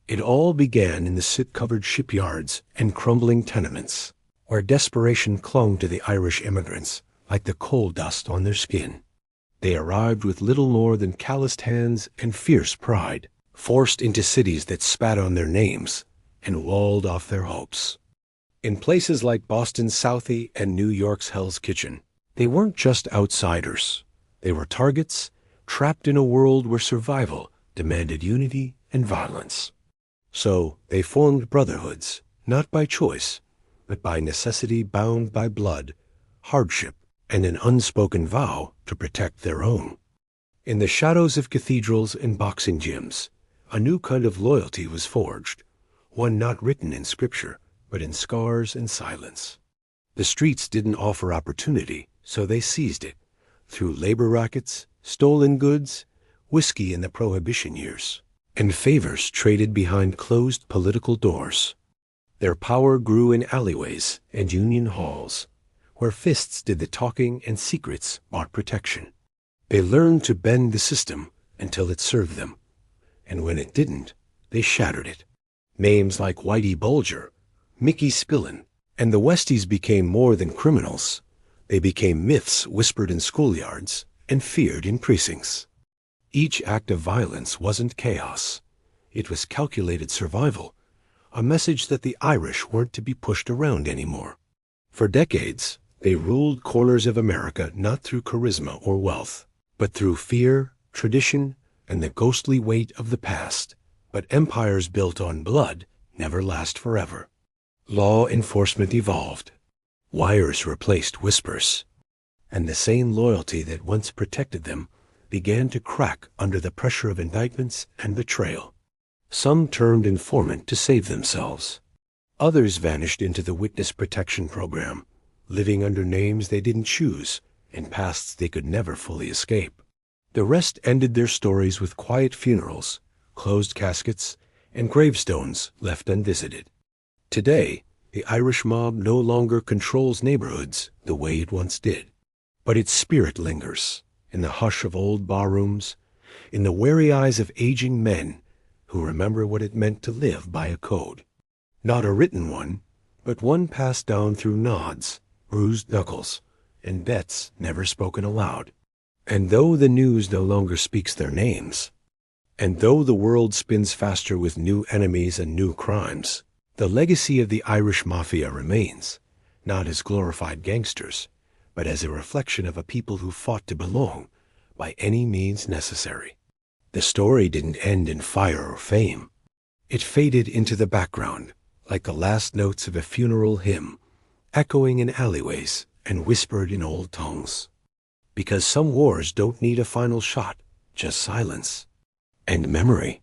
It all began in the soot-covered shipyards and crumbling tenements, where desperation clung to the Irish immigrants like the coal dust on their skin. They arrived with little more than calloused hands and fierce pride, forced into cities that spat on their names and walled off their hopes. In places like Boston's Southie and New York's Hell's Kitchen, they weren't just outsiders. They were targets, trapped in a world where survival demanded unity and violence. So they formed brotherhoods, not by choice, but by necessity, bound by blood, hardship, and an unspoken vow to protect their own. In the shadows of cathedrals and boxing gyms, a new kind of loyalty was forged, one not written in scripture, but in scars and silence. The streets didn't offer opportunity, so they seized it, through labor rackets, stolen goods, whiskey in the Prohibition years, and favors traded behind closed political doors. Their power grew in alleyways and union halls, where fists did the talking and secrets bought protection. They learned to bend the system until it served them, and when it didn't, they shattered it. Names like Whitey Bulger, Mickey Spillane, and the Westies became more than criminals. They became myths whispered in schoolyards and feared in precincts. Each act of violence wasn't chaos. It was calculated survival, a message that the Irish weren't to be pushed around anymore. For decades, they ruled corners of America not through charisma or wealth, but through fear, tradition, and the ghostly weight of the past. But empires built on blood never last forever. Law enforcement evolved. Wires replaced whispers, and the same loyalty that once protected them began to crack under the pressure of indictments and betrayal. Some turned informant to save themselves. Others vanished into the witness protection program, living under names they didn't choose and pasts they could never fully escape. The rest ended their stories with quiet funerals, closed caskets, and gravestones left unvisited. Today, the Irish mob no longer controls neighborhoods the way it once did, but its spirit lingers in the hush of old barrooms, in the wary eyes of aging men who remember what it meant to live by a code. Not a written one, but one passed down through nods, bruised knuckles, and bets never spoken aloud. And though the news no longer speaks their names, and though the world spins faster with new enemies and new crimes, the legacy of the Irish Mafia remains, not as glorified gangsters, but as a reflection of a people who fought to belong by any means necessary. The story didn't end in fire or fame. It faded into the background, like the last notes of a funeral hymn, echoing in alleyways and whispered in old tongues. Because some wars don't need a final shot, just silence and memory.